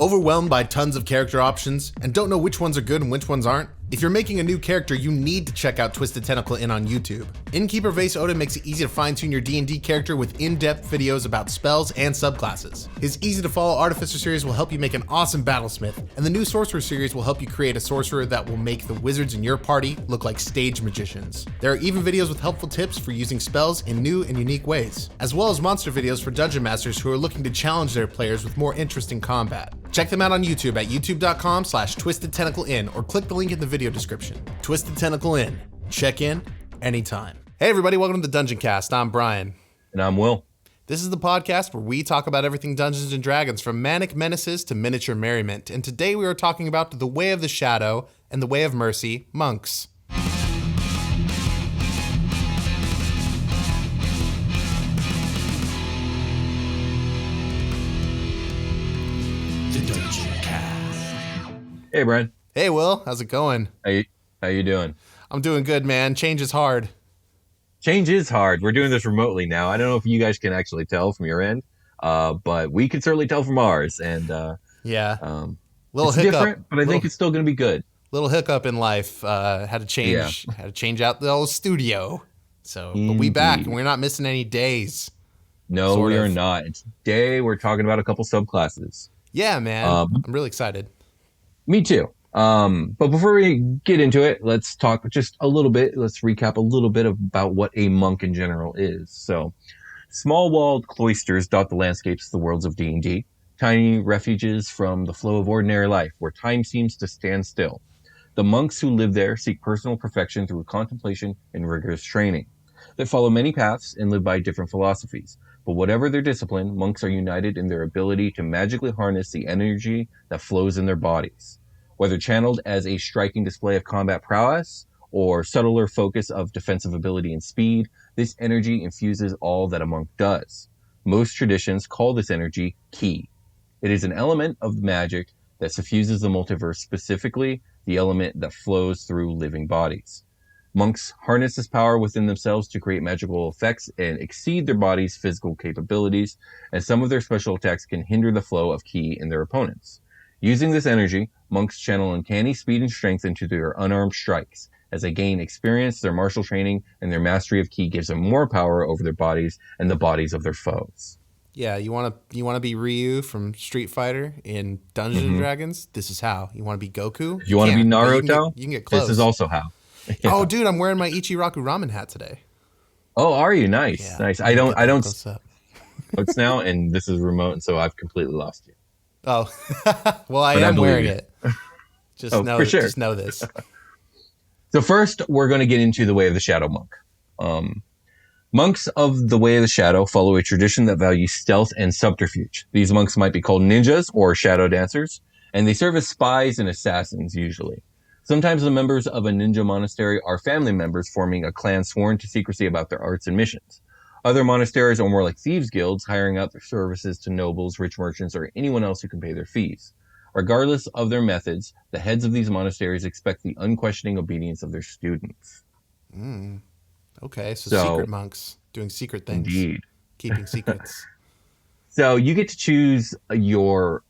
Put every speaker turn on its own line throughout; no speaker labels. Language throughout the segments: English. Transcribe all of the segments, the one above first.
Overwhelmed by tons of character options and don't know which ones are good and which ones aren't? If you're making a new character, you need to check out Twisted Tentacle Inn on YouTube. Innkeeper Vase Oda makes it easy to fine-tune your D&D character with in-depth videos about spells and subclasses. His easy-to-follow Artificer series will help you make an awesome battlesmith, and the new Sorcerer series will help you create a sorcerer that will make the wizards in your party look like stage magicians. There are even videos with helpful tips for using spells in new and unique ways, as well as monster videos for dungeon masters who are looking to challenge their players with more interesting combat. Check them out on YouTube at youtube.com/twistedtentacleinn or click the link in the video description. Twisted Tentacle Inn. Check in anytime. Hey everybody, welcome to the Dungeoncast. I'm Brian.
And I'm Will.
This is the podcast where we talk about everything Dungeons and Dragons, from manic menaces to miniature merriment. And today we are talking about the Way of the Shadow and the Way of Mercy, monks.
Hey, Brian.
Hey, Will. How's it going?
How you doing?
I'm doing good, man. Change is hard.
Change is hard. We're doing this remotely now. I don't know if you guys can actually tell from your end, but we can certainly tell from ours. And
little
it's
hiccup,
different, but I think it's still going to be good.
Little hiccup in life. Had to change. Had to change out the old studio. So, but we back, and we're not missing any days.
No, we are not. Today we're talking about a couple subclasses.
Yeah, man. I'm really excited.
Me too. But before we get into it, let's talk just a little bit. Let's recap a little bit about what a monk in general is. So, small walled cloisters dot the landscapes of the worlds of D&D. Tiny refuges from the flow of ordinary life, where time seems to stand still. The monks who live there seek personal perfection through contemplation and rigorous training. They follow many paths and live by different philosophies. But whatever their discipline, monks are united in their ability to magically harness the energy that flows in their bodies. Whether channeled as a striking display of combat prowess or subtler focus of defensive ability and speed, this energy infuses all that a monk does. Most traditions call this energy ki. It is an element of magic that suffuses the multiverse, specifically the element that flows through living bodies. Monks harness this power within themselves to create magical effects and exceed their body's physical capabilities, and some of their special attacks can hinder the flow of ki in their opponents. Using this energy, monks channel uncanny speed and strength into their unarmed strikes. As they gain experience, their martial training and their mastery of ki gives them more power over their bodies and the bodies of their foes.
Yeah, you want to be Ryu from Street Fighter in Dungeons and Dragons? This is how. You want to be Goku?
If you want to be Naruto?
You can get close.
This is also how. Yeah.
Oh, dude, I'm wearing my Ichiraku ramen hat today.
Oh, are you? Nice.
Yeah,
nice. I don't It's now, and this is remote, and so I've completely lost you.
Oh, well, I am wearing it. Just know this.
So first, we're going to get into the Way of the Shadow monk. Monks of the Way of the Shadow follow a tradition that values stealth and subterfuge. These monks might be called ninjas or shadow dancers, and they serve as spies and assassins usually. Sometimes the members of a ninja monastery are family members forming a clan sworn to secrecy about their arts and missions. Other monasteries are more like thieves' guilds, hiring out their services to nobles, rich merchants, or anyone else who can pay their fees. Regardless of their methods, the heads of these monasteries expect the unquestioning obedience of their students.
Okay, so secret monks doing secret things.
Indeed.
Keeping secrets.
So you get to choose your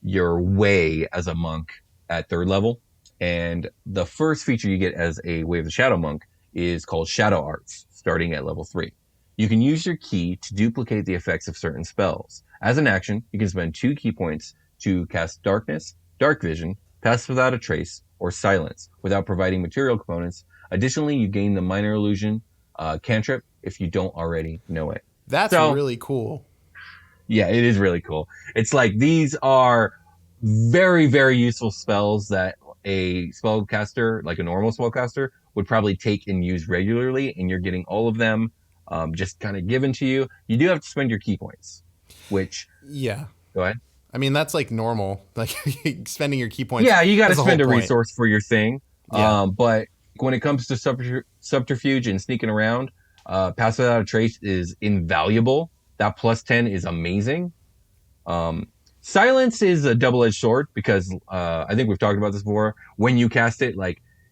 way as a monk at 3rd level. And the first feature you get as a Way of the Shadow monk is called Shadow Arts, starting at level 3. You can use your ki to duplicate the effects of certain spells. As an action, you can spend 2 ki points to cast Darkness, Dark Vision, Pass Without a Trace, or Silence without providing material components. Additionally, you gain the Minor Illusion cantrip if you don't already know it.
That's really cool.
Yeah, it is really cool. It's like these are very, very useful spells that a spellcaster, like a normal spellcaster, would probably take and use regularly, and you're getting all of them just kind of given to you. You do have to spend your ki points, which...
Yeah.
Go ahead.
I mean, that's like normal, like spending your ki points.
Yeah, you got to spend a resource for your thing.
Yeah.
But when it comes to subterfuge and sneaking around, Pass Without a Trace is invaluable. That plus 10 is amazing. Silence is a double-edged sword because I think we've talked about this before. When you cast it,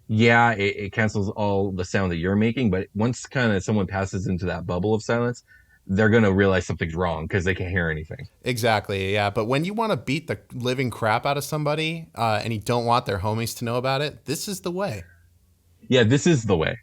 it cancels all the sound that you're making. But once kind of someone passes into that bubble of silence, they're going to realize something's wrong because they can't hear anything.
Exactly, yeah. But when you want to beat the living crap out of somebody and you don't want their homies to know about it, this is the way.
Yeah, this is the way.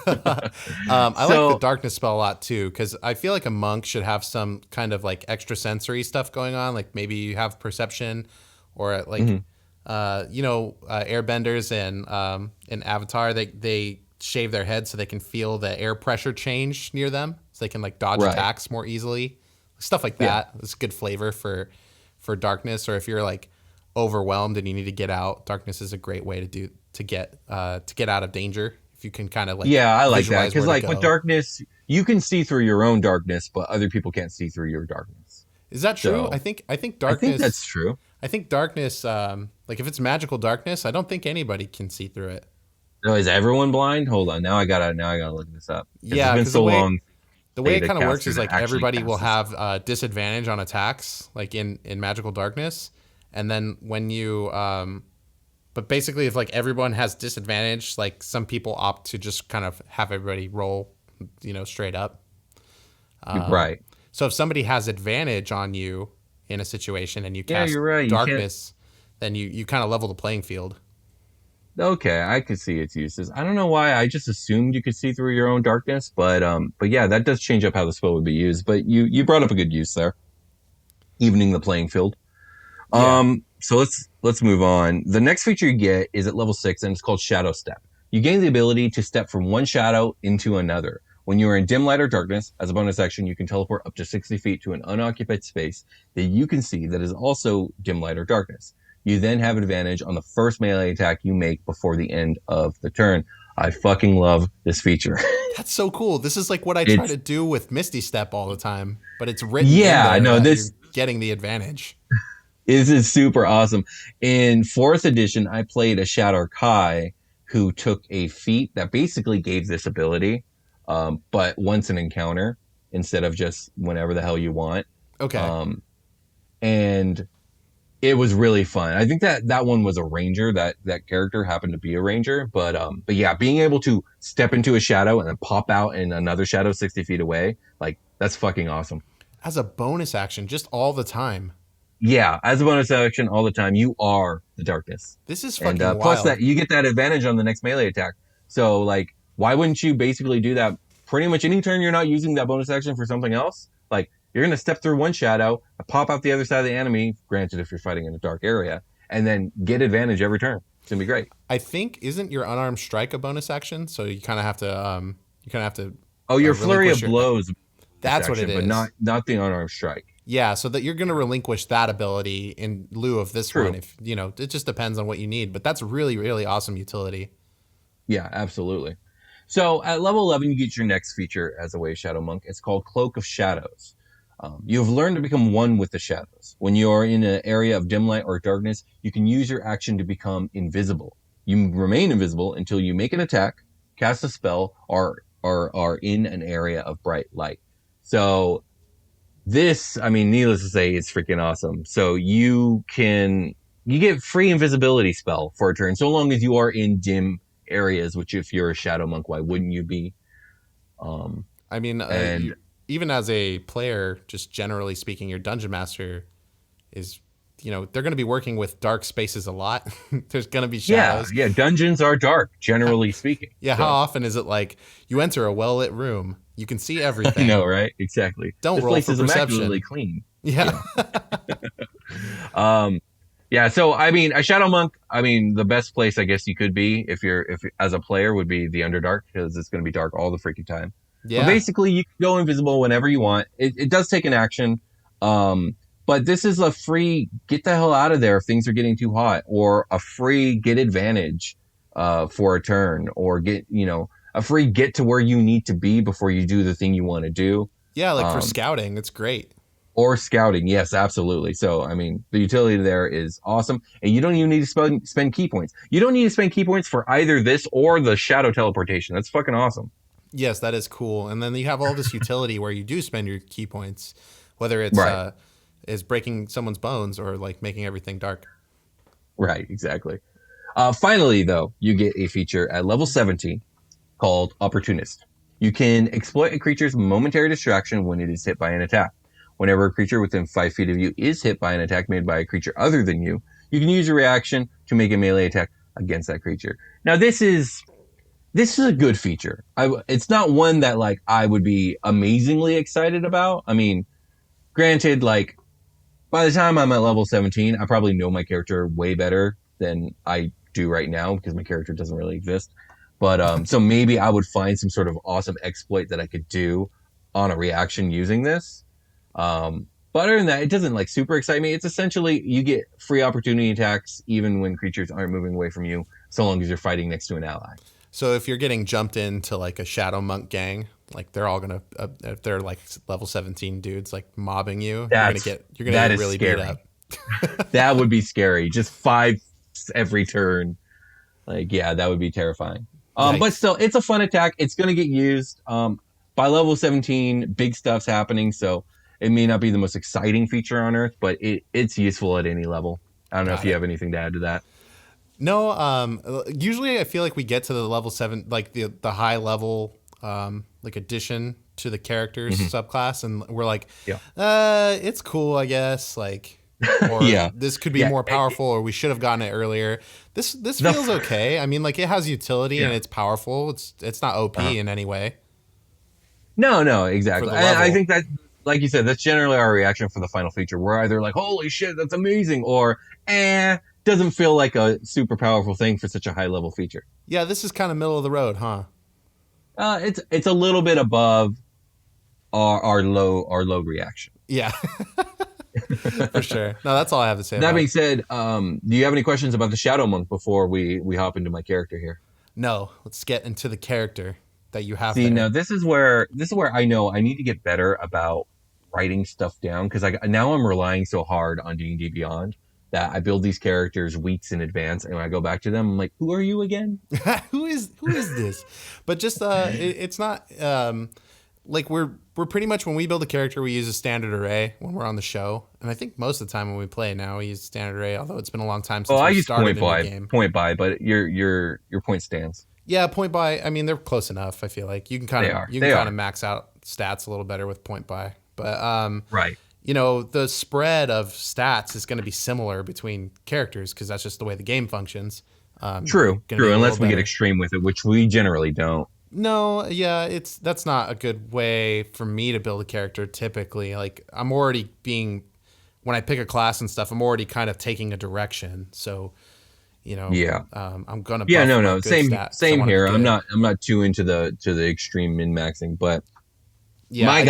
I like the darkness spell a lot too, because I feel like a monk should have some kind of like extra sensory stuff going on. Like maybe you have perception, or like airbenders and Avatar, they shave their heads so they can feel the air pressure change near them, so they can like dodge attacks more easily. Stuff like that. It's good flavor for darkness. Or if you're like overwhelmed and you need to get out, darkness is a great way to get out of danger. If you can kind of like
I like that, because like with darkness, you can see through your own darkness, but other people can't see through your darkness.
Is that true? So, I think darkness.
I think that's true.
I think darkness, like if it's magical darkness, I don't think anybody can see through it.
No, is everyone blind? Hold on, now I gotta look this up.
Yeah,
it's been so long.
The way it kind of works is like everybody will have disadvantage on attacks, like in magical darkness, and then when you, but basically if like everyone has disadvantage, like some people opt to just kind of have everybody roll, straight up.
Right.
So if somebody has advantage on you in a situation and you cast darkness, then you kind of level the playing field.
Okay, I could see its uses. I don't know why I just assumed you could see through your own darkness, but yeah, that does change up how the spell would be used. But you brought up a good use there, evening the playing field. Yeah. So let's move on. The next feature you get is at level 6, and it's called Shadow Step. You gain the ability to step from one shadow into another. When you are in dim light or darkness, as a bonus action, you can teleport up to 60 feet to an unoccupied space that you can see that is also dim light or darkness. You then have advantage on the first melee attack you make before the end of the turn. I fucking love this feature.
That's so cool. This is like what I try to do with Misty Step all the time, but it's written in there.
I know this.
You're getting the advantage.
This is super awesome. In 4th edition, I played a Shadow Kai who took a feat that basically gave this ability, but once an encounter instead of just whenever the hell you want.
Okay.
And it was really fun. I think that one was a ranger. That character happened to be a ranger, but yeah, being able to step into a shadow and then pop out in another shadow 60 feet away, like that's fucking awesome.
As a bonus action, just all the time.
Yeah, as a bonus action all the time, you are the darkness.
This is fucking
wild. Plus that you get that advantage on the next melee attack. So like, why wouldn't you basically do that pretty much any turn you're not using that bonus action for something else? Like, you're going to step through one shadow, pop out the other side of the enemy, granted if you're fighting in a dark area, and then get advantage every turn. It's going to be great.
I think, isn't your unarmed strike a bonus action? So you kind of have to,
Oh, your flurry of blows.
That's what it is.
But not the unarmed strike.
Yeah, so that you're going to relinquish that ability in lieu of this one. If it just depends on what you need, but that's really, really awesome utility.
Yeah, absolutely. So at level 11, you get your next feature as a Way Shadow Monk. It's called Cloak of Shadows. You have learned to become one with the shadows. When you are in an area of dim light or darkness, you can use your action to become invisible. You remain invisible until you make an attack, cast a spell, or are in an area of bright light. So this, I mean, needless to say, it's freaking awesome. So you get free invisibility spell for a turn, so long as you are in dim areas, which if you're a Shadow Monk, why wouldn't you be?
I mean, even as a player, just generally speaking, your dungeon master is, they're going to be working with dark spaces a lot. There's going to be shadows.
Yeah, dungeons are dark, generally speaking.
Yeah, so. How often is it like you enter a well-lit room, you can see everything?
I know, right? Exactly.
Don't
this
roll
place
for
is
perception.
Immaculately clean.
Yeah.
Yeah, so I mean, a Shadow Monk, I mean, the best place I guess you could be if as a player would be the Underdark, because it's going to be dark all the freaking time. Yeah. But basically, you can go invisible whenever you want. It does take an action, but this is a free get the hell out of there if things are getting too hot, or a free get advantage for a turn, or a free get to where you need to be before you do the thing you want to do.
Yeah, like for scouting, it's great.
Or scouting, yes, absolutely. So, I mean, the utility there is awesome. And you don't even need to spend key points. You don't need to spend key points for either this or the shadow teleportation. That's fucking awesome.
Yes, that is cool. And then you have all this utility where you do spend your key points, whether it's is breaking someone's bones or like making everything dark.
Right, exactly. Finally, though, you get a feature at level 17 called Opportunist. You can exploit a creature's momentary distraction when it is hit by an attack. Whenever a creature within 5 feet of you is hit by an attack made by a creature other than you, you can use a reaction to make a melee attack against that creature. Now, this is a good feature. It's not one that like I would be amazingly excited about. I mean, granted, like by the time I'm at level 17, I probably know my character way better than I do right now because my character doesn't really exist. But so maybe I would find some sort of awesome exploit that I could do on a reaction using this. But other than that, it doesn't like super excite me. It's essentially you get free opportunity attacks even when creatures aren't moving away from you, so long as you're fighting next to an ally.
So if you're getting jumped into like a shadow monk gang, like they're all gonna, if they're like level 17 dudes like mobbing you, you're gonna get really
scary.
beat up.
That would be scary. Just 5 every turn. Like, yeah, that would be terrifying. But still, it's a fun attack. It's gonna get used. By level 17, big stuff's happening, so it may not be the most exciting feature on Earth, but it's useful at any level. I don't know if you have anything to add to that.
No, usually I feel like we get to the level 7, like the high level, like addition to the character's subclass, and we're like, it's cool, I guess. Like, or this could be more powerful, or we should have gotten it earlier. This feels okay. I mean, like it has utility and it's powerful. It's not OP in any way.
No, exactly. I think that, like you said, that's generally our reaction for the final feature. We're either like, holy shit, that's amazing, or doesn't feel like a super powerful thing for such a high level feature.
Yeah, this is kind of middle of the road, huh?
It's a little bit above our low reaction.
Yeah. For sure. No, that's all I have to say.
That being said, do you have any questions about the Shadow Monk before we hop into my character here?
No, let's get into the character that you have.
See, now this is where I know I need to get better about writing stuff down, because now I'm relying so hard on D&D Beyond that I build these characters weeks in advance, and when I go back to them, I'm like, who are you again?
who is this? But just it's not like we're pretty much, when we build a character, we use a standard array when we're on the show, and I think most of the time when we play now we use standard array. Although it's been a long time since we started in the game.
Point by, but your point stands.
Yeah, point by. I mean, they're close enough. I feel like you can kind of max out stats a little better with point by. But
right,
you know, the spread of stats is going to be similar between characters because that's just the way the game functions.
True. Unless we get extreme with it, which we generally don't.
No, yeah, that's not a good way for me to build a character. Typically, like I'm already when I pick a class and stuff, I'm already kind of taking a direction. So. You know, I'm gonna.
No. Same here. I'm not too into the extreme min maxing, but I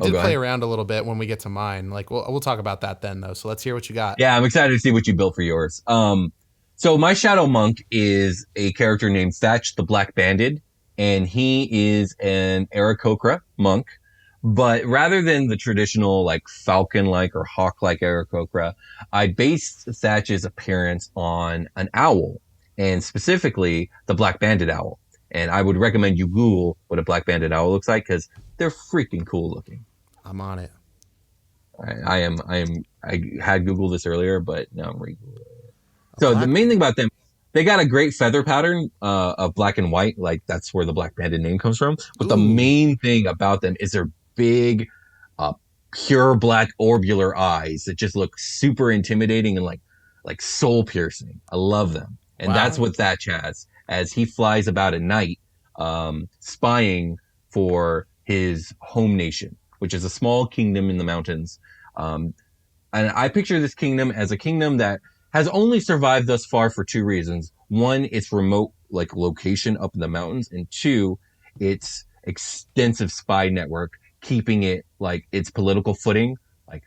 did
play around a little bit when we get to mine. Like we'll talk about that then, though. So let's hear what you got.
Yeah, I'm excited to see what you built for yours. So my Shadow Monk is a character named Thatch the Black Banded, and he is an Aarakocra monk. But rather than the traditional like falcon-like or hawk-like Aarakocra, I based Thatch's appearance on an owl, and specifically the black banded owl. And I would recommend you Google what a black banded owl looks like, because they're freaking cool looking.
I'm on it.
I had Googled this earlier, but now I'm re-Googling it. So the main thing about them, they got a great feather pattern of black and white. Like that's where the black banded name comes from. But the main thing about them is their big, pure black orbular eyes that just look super intimidating and like soul piercing. I love them, and that's what Thatch has as he flies about at night, spying for his home nation, which is a small kingdom in the mountains. And I picture this kingdom as a kingdom that has only survived thus far for 2 reasons. One, its remote like location up in the mountains, and 2, its extensive spy network keeping it like its political footing, like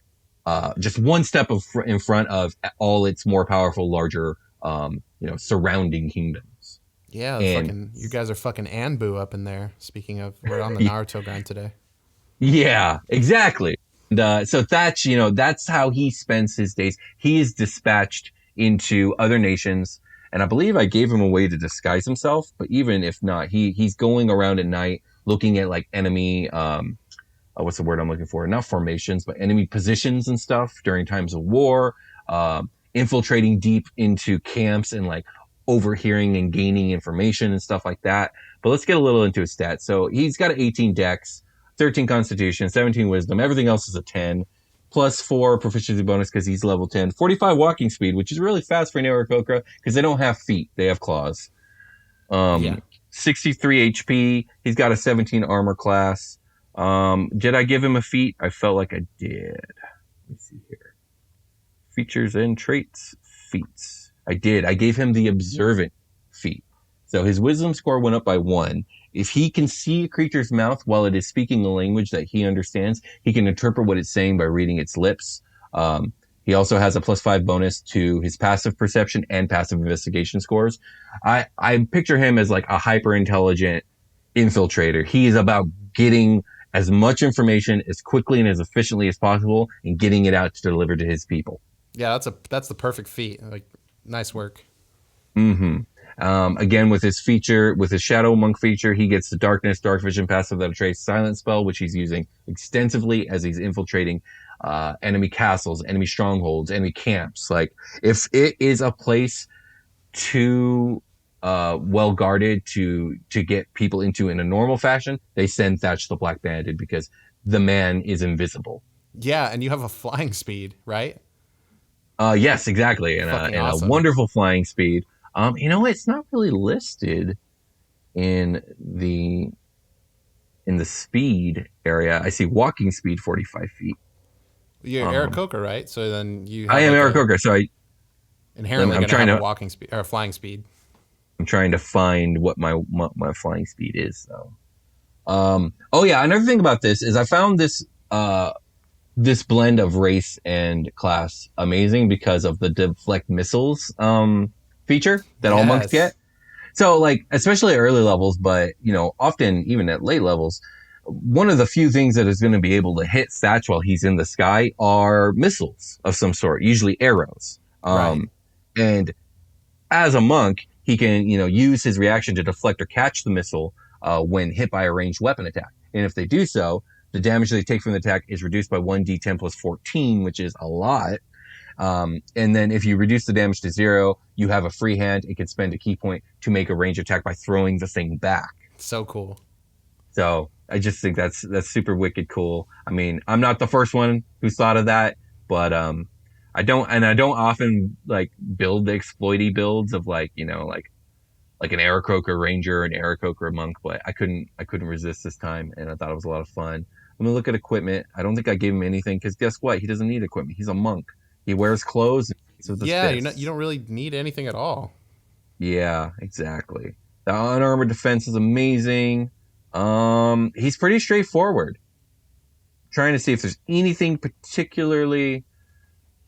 just one step in front of all its more powerful, larger, surrounding kingdoms.
Yeah, you guys are fucking Anbu up in there. Speaking of, we're on the Naruto grind today.
Yeah, exactly. And so Thatch, that's how he spends his days. He is dispatched into other nations, and I believe I gave him a way to disguise himself. But even if not, he's going around at night looking at like enemy. What's the word I'm looking for? Not formations, but enemy positions and stuff during times of war, infiltrating deep into camps and like overhearing and gaining information and stuff like that. But let's get a little into his stats. So he's got 18 dex, 13 constitution, 17 wisdom. Everything else is a 10. Plus 4 proficiency bonus because he's level 10. 45 walking speed, which is really fast for an Aarakocra because they don't have feet. They have claws. 63 HP. He's got a 17 armor class. Did I give him a feat? I felt like I did. Let me see here. Features and traits. Feats. I did. I gave him the observant feat. So his wisdom score went up by 1. If he can see a creature's mouth while it is speaking a language that he understands, he can interpret what it's saying by reading its lips. He also has a +5 bonus to his passive perception and passive investigation scores. I picture him as like a hyper intelligent infiltrator. He is about getting as much information as quickly and as efficiently as possible and getting it out to deliver to his people.
Yeah, that's the perfect feat. Like, nice work.
Again, with his Shadow Monk feature, he gets the Darkness, Dark Vision passive that attracts Silent spell, which he's using extensively as he's infiltrating enemy castles, enemy strongholds, enemy camps. Like, if it is a place too well guarded to get people into in a normal fashion, they send Thatch the Black Banded because the man is invisible.
Yeah, and you have a flying speed, right?
Yes, exactly, and
awesome.
a wonderful flying speed. It's not really listed in the speed area. I see walking speed 45 feet.
You're Aarakocra, right? So then you.
I am Aarakocra, so I
inherently going to have a walking speed or a flying speed.
I'm trying to find what my flying speed is. So, another thing about this is I found this blend of race and class amazing because of the deflect missiles feature that all monks get. So, like, especially at early levels, but often even at late levels, one of the few things that is going to be able to hit Thatch while he's in the sky are missiles of some sort, usually arrows.
Right.
And as a monk, he can, use his reaction to deflect or catch the missile when hit by a ranged weapon attack. And if they do so, the damage they take from the attack is reduced by 1d10 plus 14, which is a lot. And then if you reduce the damage to 0, you have a free hand. It can spend a key point to make a ranged attack by throwing the thing back.
So cool.
So I just think that's super wicked cool. I mean, I'm not the first one who's thought of that, but I don't often like build the exploity builds of like an Aarakocra ranger, an Aarakocra monk, but I couldn't resist this time, and I thought it was a lot of fun. Let me look at equipment. I don't think I gave him anything because guess what? He doesn't need equipment. He's a monk. He wears clothes.
You don't really need anything at all.
Yeah, exactly. The unarmored defense is amazing. He's pretty straightforward. Trying to see if there's anything particularly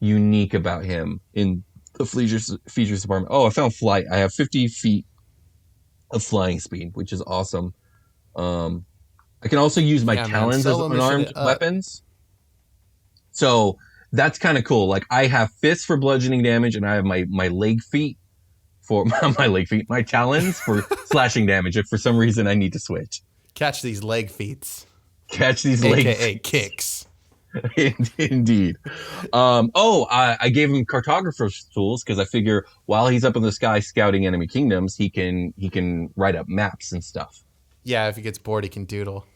unique about him in the features department. Oh, I found flight. I have 50 feet of flying speed, which is awesome. I can also use my talons as unarmed weapons. So that's kind of cool. Like, I have fists for bludgeoning damage, and I have my leg feet for my talons for slashing damage. If for some reason I need to switch.
Catch these leg feats.
AKA
kicks.
Indeed. I gave him cartographer's tools because I figure while he's up in the sky scouting enemy kingdoms, he can write up maps and stuff.
Yeah, if he gets bored, he can doodle.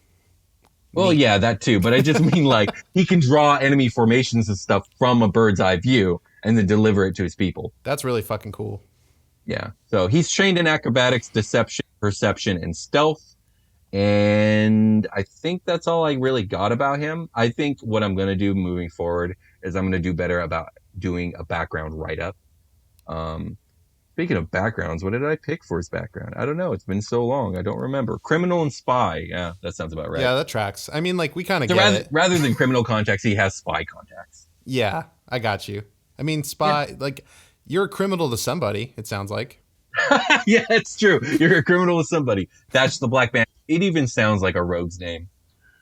Well, yeah, that too. But I just mean like he can draw enemy formations and stuff from a bird's eye view and then deliver it to his people.
That's really fucking cool.
Yeah. So he's trained in acrobatics, deception, perception, and stealth. And I think that's all I really got about him. I think what I'm going to do moving forward is I'm going to do better about doing a background write-up. Speaking of backgrounds, what did I pick for his background? I don't know. It's been so long. I don't remember. Criminal and spy. Yeah, that sounds about right.
Yeah, that tracks. I mean, like, we kind of
rather than criminal contacts, he has spy contacts.
Yeah, I got you. I mean, spy, like, you're a criminal to somebody, it sounds like.
Yeah, it's true. You're a criminal to somebody. That's the Black Band. It even sounds like a rogue's name.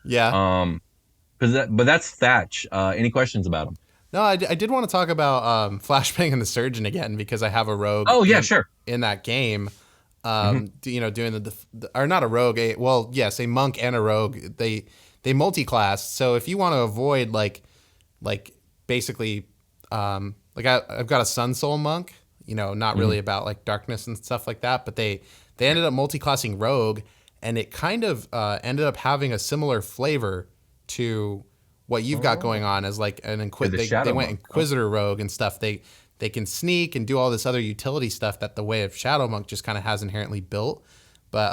Yeah.
But that's Thatch. Any questions about him?
No, I did want to talk about Flashbang and the Surgeon again because I have a rogue.
Oh yeah, sure.
In that game, doing or not a rogue. A monk and a rogue. They multi-class. So if you want to avoid like basically, I've got a Sun Soul monk. not really about like darkness and stuff like that. But they ended up multi-classing rogue, and it kind of ended up having a similar flavor to what you've got going on as like an they went Inquisitor rogue and stuff. They can sneak and do all this other utility stuff that the Way of Shadow Monk just kind of has inherently built, but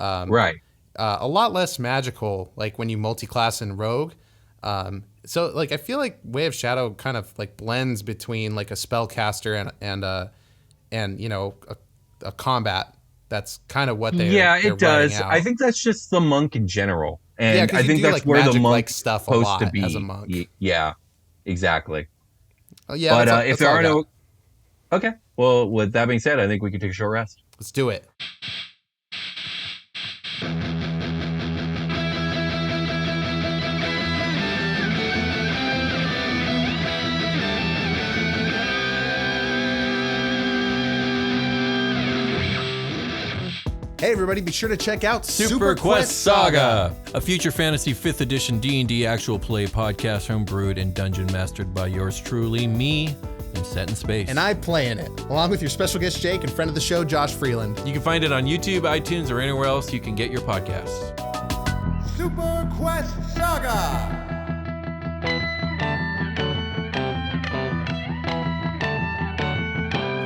a lot less magical. Like when you multi-class in rogue, so like I feel like Way of Shadow kind of like blends between like a spellcaster and a combat. That's kind of what they're
does.
out.
I think that's just the monk in general. And I think that's
like
where the monk
stuff
supposed to be
as a monk.
Yeah, exactly.
Yeah,
but if there are no, okay. Well, with that being said, I think we can take a short rest.
Let's do it. Hey everybody, be sure to check out
Super Quest Saga, a future fantasy 5th edition D&D actual play podcast homebrewed and dungeon mastered by yours truly, me, and set in space.
And I play in it, along with your special guest Jake and friend of the show, Josh Freeland.
You can find it on YouTube, iTunes, or anywhere else you can get your podcasts.
Super Quest Saga!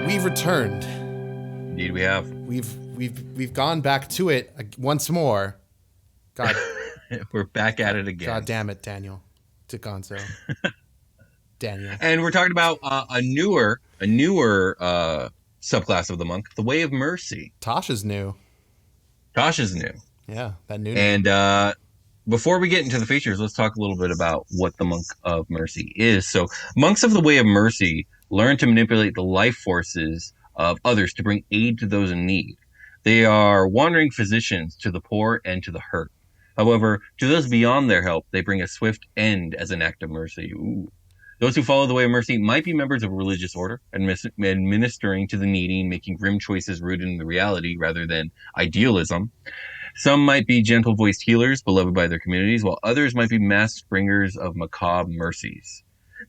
We've returned.
Indeed we have.
We've gone back to it once more. God,
we're back at it again.
God damn it, Daniel. Gonzo. Daniel.
And we're talking about a newer subclass of the monk, the Way of Mercy.
Tasha's new. Yeah, that new.
And before we get into the features, let's talk a little bit about what the Monk of Mercy is. So, monks of the Way of Mercy learn to manipulate the life forces of others to bring aid to those in need. They are wandering physicians to the poor and to the hurt. However, to those beyond their help, they bring a swift end as an act of mercy. Ooh. Those who follow the Way of Mercy might be members of a religious order, administering to the needy and making grim choices rooted in the reality rather than idealism. Some might be gentle-voiced healers beloved by their communities, while others might be masked bringers of macabre mercies.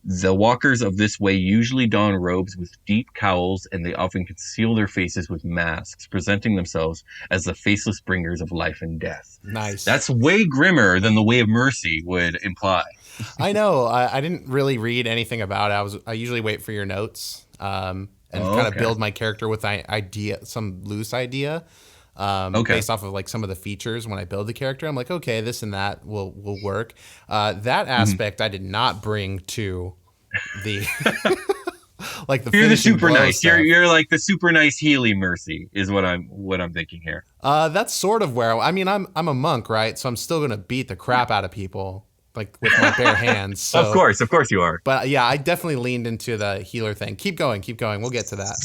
The walkers of this way usually don robes with deep cowls, and they often conceal their faces with masks, presenting themselves as the faceless bringers of life and death.
Nice.
That's way grimmer than the Way of Mercy would imply.
I know. I didn't really read anything about it. I usually wait for your notes and kind of build my character with some loose idea. Based off of like some of the features when I build the character. I'm like, okay, this and that will work. That aspect I did not bring to the like the
you're the super nice
stuff.
You're like the super nice Healy Mercy is what I'm thinking here.
That's sort of where I'm a monk, right? So I'm still gonna beat the crap out of people like with my bare hands. So,
of course you are.
But yeah, I definitely leaned into the healer thing. Keep going. We'll get to that.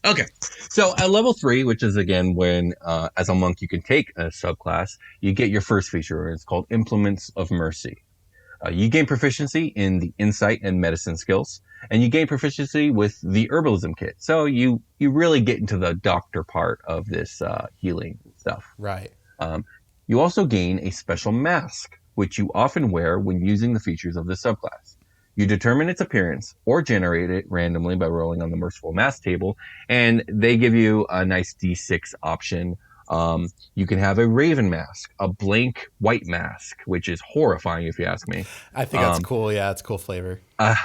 Okay, so at level 3, which is again when as a monk you can take a subclass, you get your first feature. It's called Implements of Mercy. You gain proficiency in the insight and medicine skills, and you gain proficiency with the herbalism kit. So you really get into the doctor part of this healing stuff.
Right.
You also gain a special mask, which you often wear when using the features of the subclass. You determine its appearance or generate it randomly by rolling on the Merciful Mask table, and they give you a nice D6 option. You can have a raven mask, a blank white mask, which is horrifying if you ask me.
I think that's cool. Yeah, it's a cool flavor.
A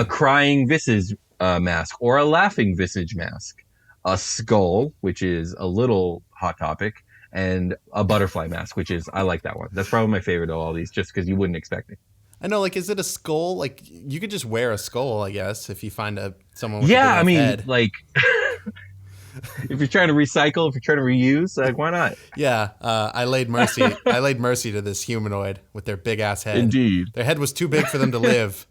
crying visage mask or a laughing visage mask, a skull, which is a little hot topic, and a butterfly mask, which is, I like that one. That's probably my favorite of all these, just because you wouldn't expect it.
I know, like, is it a skull? Like, you could just wear a skull, I guess, if you find someone with a big enough head.
Like, if you're trying to recycle, if you're trying to reuse, like, why not?
Yeah, I laid mercy to this humanoid with their big ass head.
Indeed,
their head was too big for them to live.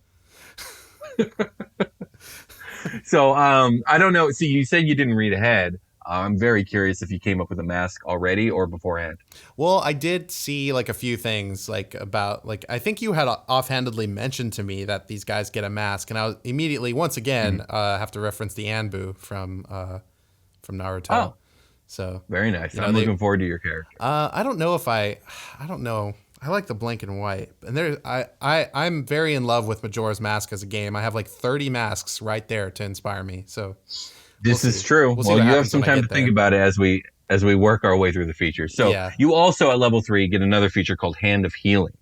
So, I don't know. See, you said you didn't read ahead. I'm very curious if you came up with a mask already or beforehand.
Well, I did see like a few things like about like I think you had offhandedly mentioned to me that these guys get a mask, and I was immediately once again have to reference the Anbu from Naruto. Oh,
so very nice. I'm looking forward to your character.
I don't know. I like the blank and white, and I'm very in love with Majora's Mask as a game. I have like 30 masks right there to inspire me. So.
This is true.
We'll see
well,
what
you have
happens
some
when I
time
get
to think
there.
about it as we work our way through the features. So
Yeah.
you also at level 3 get another feature called Hand of Healing.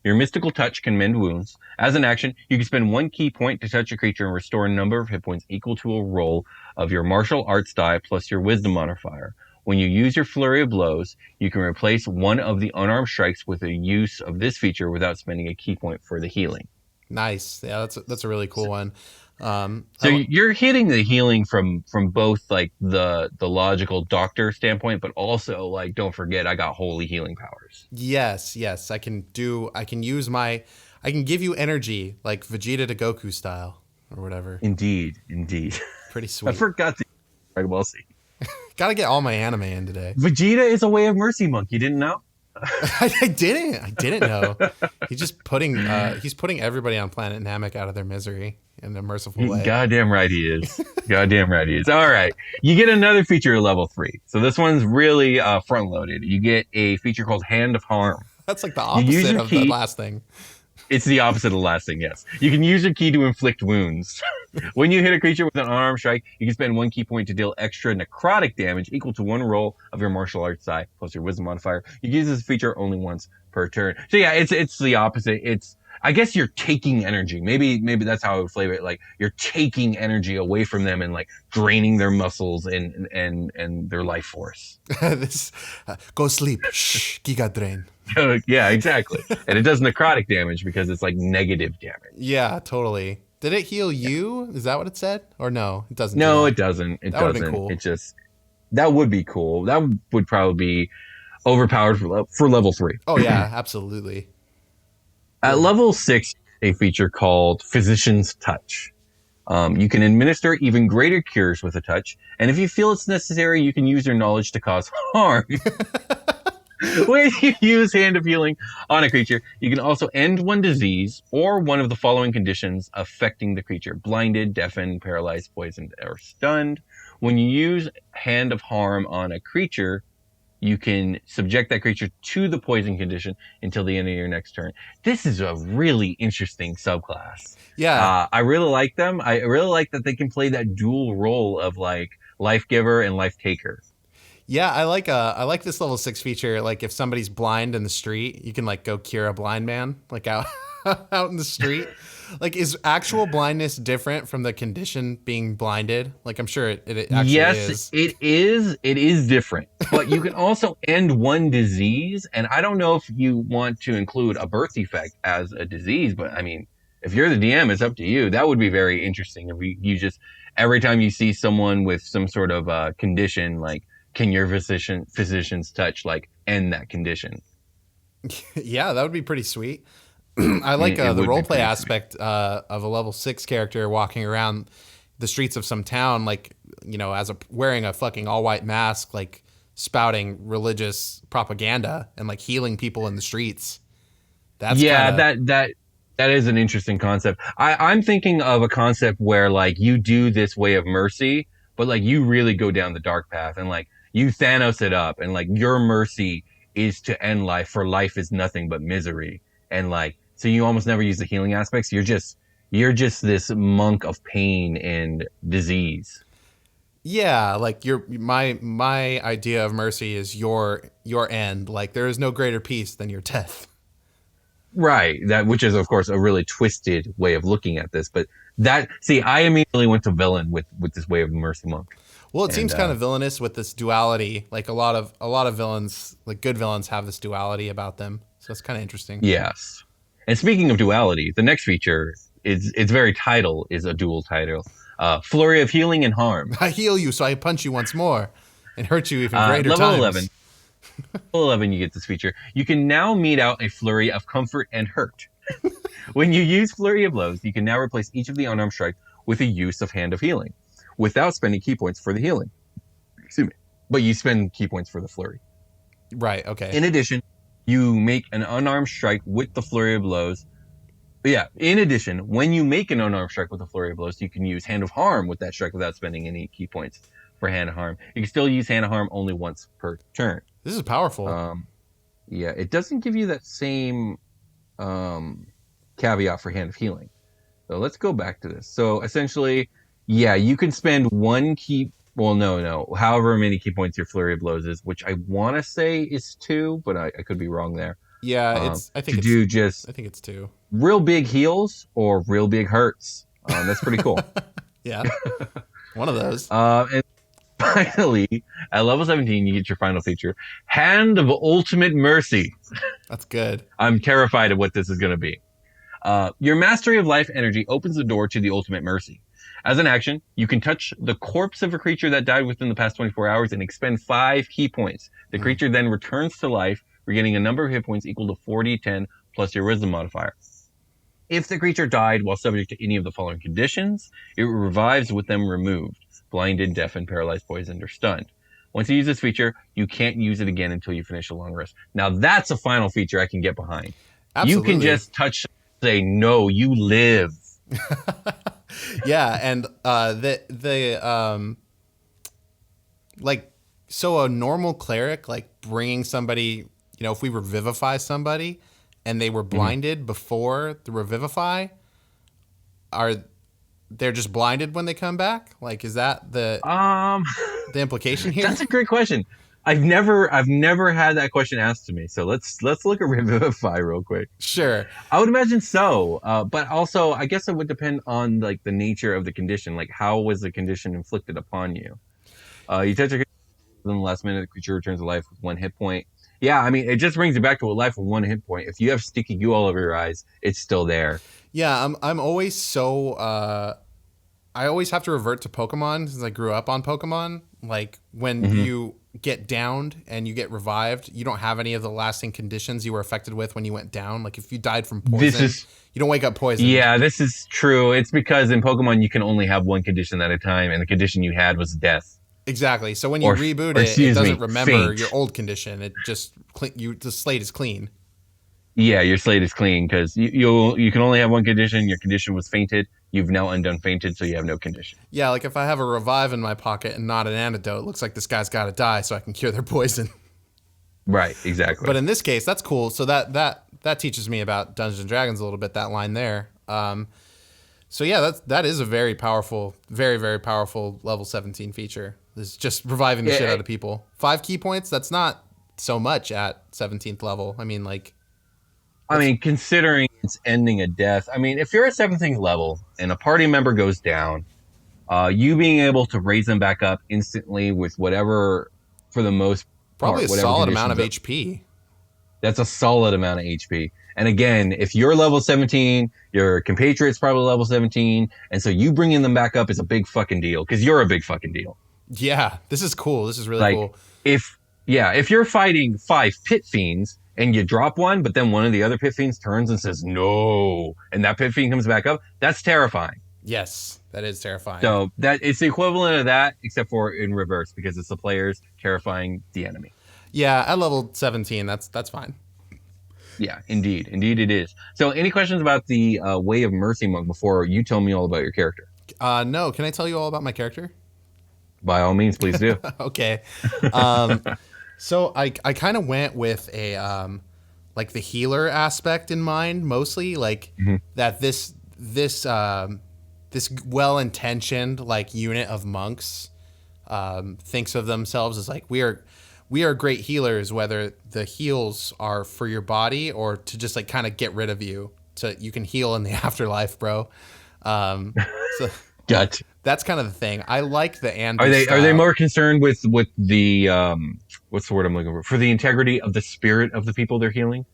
Your mystical touch can mend wounds. As an action, you can spend 1 key point to touch a creature and restore a number of hit points equal to a roll of your martial arts die plus your wisdom modifier. When you use your Flurry of Blows, you can replace one of the unarmed strikes with a use of this feature without spending a key point for the healing.
Nice. Yeah, that's a really cool one.
So you're hitting the healing from both like the logical doctor standpoint, but also like don't forget I got holy healing powers.
Yes. I can give you energy like Vegeta to Goku style or whatever.
Indeed.
Pretty
I
sweet.
forgot to Dragon Ball Z.
Gotta get all my anime in today.
Vegeta is a way of mercy monk. You didn't know?
I didn't know. He's putting everybody on planet Namek out of their misery in a merciful way.
Goddamn right he is. All right. You get another feature at level 3. So this one's really front loaded. You get a feature called Hand of Harm.
That's like the opposite of the last thing.
It's the opposite of the last thing, yes. You can use your key to inflict wounds. When you hit a creature with an unarmed strike, you can spend 1 key point to deal extra necrotic damage equal to 1 roll of your martial arts die plus your wisdom modifier. You can use this feature only once per turn. So yeah, it's the opposite. I guess you're taking energy. Maybe that's how I would flavor it. Like you're taking energy away from them and like draining their muscles and their life force.
Go sleep. Shh, Giga Drain.
Yeah, exactly. And it does necrotic damage because it's like negative damage.
Yeah, totally. Did it heal you? Is that what it said? Or no, it doesn't.
No, it doesn't. It
That would've
doesn't.
been cool.
It just that would be cool. That would probably be overpowered for level 3.
Oh yeah, absolutely.
At level 6, a feature called Physician's Touch. You can administer even greater cures with a touch, and if you feel it's necessary, you can use your knowledge to cause harm. When you use Hand of Healing on a creature, you can also end one disease or one of the following conditions affecting the creature: blinded, deafened, paralyzed, poisoned, or stunned. When you use Hand of Harm on a creature, you can subject that creature to the poison condition until the end of your next turn. This is a really interesting subclass.
Yeah.
I really like them. I really like that they can play that dual role of like life giver and life taker.
Yeah, I like this level 6 feature. Like if somebody's blind in the street, you can like go cure a blind man like out in the street. Like is actual blindness different from the condition being blinded? Like I'm sure it actually is.
It is. It is different. But you can also end one disease, and I don't know if you want to include a birth defect as a disease, but I mean, if you're the DM, it's up to you. That would be very interesting if you just every time you see someone with some sort of condition, like can your physician's touch like end that condition?
Yeah, that would be pretty sweet. I like the roleplay aspect of a level 6 character walking around the streets of some town, like, you know, wearing a fucking all white mask, like spouting religious propaganda and like healing people in the streets. That
is an interesting concept. I'm thinking of a concept where like you do this way of mercy, but like you really go down the dark path and like you Thanos it up, and like your mercy is to end life, for life is nothing but misery, and like. So you almost never use the healing aspects. You're just this monk of pain and disease.
Yeah, like my idea of mercy is your end. Like there is no greater peace than your death.
Right. Which is of course a really twisted way of looking at this. But I immediately went to villain with this way of mercy monk.
Well, it seems kind of villainous with this duality. Like a lot of villains, like good villains, have this duality about them. So it's kind of interesting.
Yes. And speaking of duality, the next feature, its very title is a dual title. Flurry of Healing and Harm.
I heal you, so I punch you once more and hurt you even greater
level
times.
11. Level 11, you get this feature. You can now mete out a flurry of comfort and hurt. When you use Flurry of Blows, you can now replace each of the unarmed strikes with a use of Hand of Healing, without spending key points for the healing. Excuse me. But you spend key points for the flurry.
Right, okay.
In addition, you make an unarmed strike with the Flurry of Blows. But yeah, in addition, when you make an unarmed strike with the Flurry of Blows, you can use Hand of Harm with that strike without spending any key points for Hand of Harm. You can still use Hand of Harm only once per turn.
This is powerful.
Yeah, it doesn't give you that same caveat for Hand of Healing. So let's go back to this. So essentially, Yeah, you can spend one key. Well, no. However many key points your Flurry of Blows is, which I want to say is 2, but I could be wrong there.
Yeah, I
to do just
think it's 2.
real big heals or real big hurts. That's pretty cool.
Yeah, one of those.
And finally, at level 17, you get your final feature, Hand of Ultimate Mercy.
That's good.
I'm terrified of what this is going to be. Your Mastery of Life energy opens the door to the Ultimate Mercy. As an action, you can touch the corpse of a creature that died within the past 24 hours and expend 5 key points. The creature then returns to life, regaining a number of hit points equal to 4d10 plus your wisdom modifier. If the creature died while subject to any of the following conditions, it revives with them removed: blinded, deafened, paralyzed, poisoned, or stunned. Once you use this feature, you can't use it again until you finish a long rest. Now that's a final feature I can get behind.
Absolutely.
You can just touch, say, no, you live.
Yeah, and so a normal cleric, like bringing somebody, if we revivify somebody and they were blinded before the revivify, they're just blinded when they come back? Like, is that the implication here?
That's a great question. I've never had that question asked to me. So let's look at Revivify real quick.
Sure.
I would imagine so. But also, I guess it would depend on like the nature of the condition. Like, how was the condition inflicted upon you? You touch a creature in the last minute, the creature returns to life with 1 hit point. Yeah, I mean, it just brings you back to a life with 1 hit point. If you have sticky goo all over your eyes, it's still there.
Yeah, I'm always so I always have to revert to Pokemon since I grew up on Pokemon. Like when you get downed and you get revived, you don't have any of the lasting conditions you were affected with when you went down. Like if you died from poison, you don't wake up poisoned.
Yeah, this is true. It's because in Pokemon you can only have one condition at a time, and the condition you had was death.
Exactly. So when you reboot it doesn't remember
faint.
your old condition. It just the slate is clean.
Yeah, your slate is clean because you can only have one condition. Your condition was fainted. You've now undone fainted, so you have no condition.
Yeah, like if I have a revive in my pocket and not an antidote, it looks like this guy's got to die so I can cure their poison.
Right, exactly.
But in this case, that's cool. So that teaches me about Dungeons and Dragons a little bit, that line there. So yeah, that is a very powerful, very, very powerful level 17 feature. This is just reviving the shit out of people. 5 key points, that's not so much at 17th level. I mean,
considering it's ending a death, I mean, if you're at 17th level and a party member goes down, you being able to raise them back up instantly with whatever, for the most part,
probably a solid amount of HP.
That's a solid amount of HP. And again, if you're level 17, your compatriot's probably level 17, and so you bringing them back up is a big fucking deal, because you're a big fucking deal.
Yeah, this is cool. This is really cool.
If you're fighting 5 pit fiends and you drop one, but then one of the other pit fiends turns and says no, and that pit fiend comes back up, that's terrifying.
Yes, that is terrifying.
So that it's the equivalent of that, except for in reverse, because it's the players terrifying the enemy.
Yeah, at level 17, that's fine.
Yeah, indeed it is. So any questions about the Way of Mercy monk before you tell me all about your character?
No, can I tell you all about my character?
By all means, please do.
Okay. So I kind of went with a like the healer aspect in mind, mostly that this well-intentioned like unit of monks thinks of themselves as like we are great healers, whether the heals are for your body or to just like kind of get rid of you so you can heal in the afterlife, bro. So
Gotcha.
That's kind of the thing. I like the and.
Are they more concerned with the what's the word I'm looking for the integrity of the spirit of the people they're healing?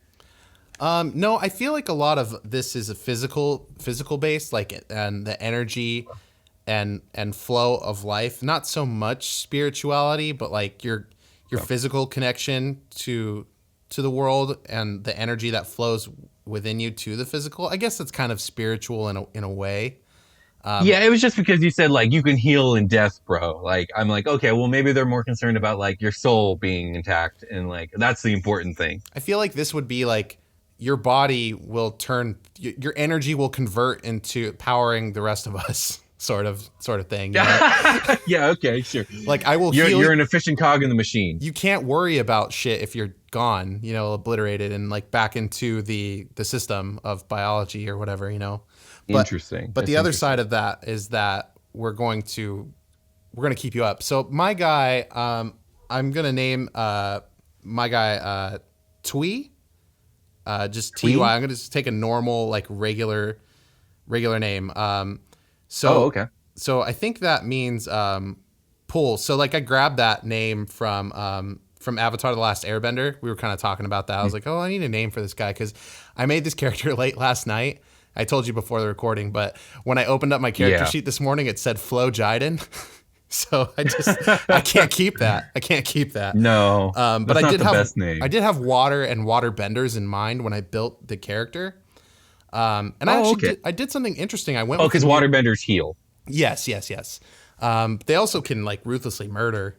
No, I feel like a lot of this is a physical base, like and the energy and flow of life. Not so much spirituality, but like your physical connection to the world and the energy that flows within you to the physical. I guess it's kind of spiritual in a way.
Yeah, it was just because you said like you can heal in death, bro. Like I'm like, okay, well maybe they're more concerned about like your soul being intact, and like that's the important thing.
I feel like this would be like your body will turn, your energy will convert into powering the rest of us, sort of thing. You know?
Yeah, okay, sure.
Like I will.
You're an efficient cog in the machine.
You can't worry about shit if you're gone, obliterated and like back into the system of biology or whatever, But,
interesting.
But the other side of that is that we're going to keep you up. So my guy, I'm gonna name my guy Twee. Just Twee. I'm gonna just take a normal, like regular name.
Okay.
So I think that means pool. So like I grabbed that name from Avatar: The Last Airbender. We were kind of talking about that. I was like, oh, I need a name for this guy because I made this character late last night. I told you before the recording, but when I opened up my character sheet this morning, it said Flo Jiden. So I can't keep that. I can't keep that.
No,
but I did have
best name.
I did have water and water benders in mind when I built the character. And I did something interesting. I went.
Because waterbenders heal.
Yes. They also can like ruthlessly murder.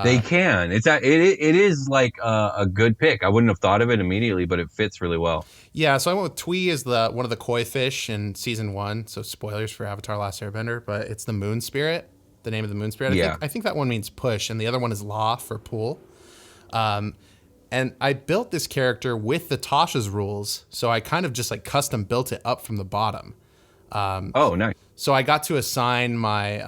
They can. It is like a good pick. I wouldn't have thought of it immediately, but it fits really well.
Yeah, so I went with Twee as one of the koi fish in season 1. So spoilers for Avatar: Last Airbender, but it's the moon spirit. The name of the moon spirit. I think that one means push, and the other one is law for pool. And I built this character with the Tasha's rules, so I kind of just like custom built it up from the bottom.
Nice.
So I got to assign my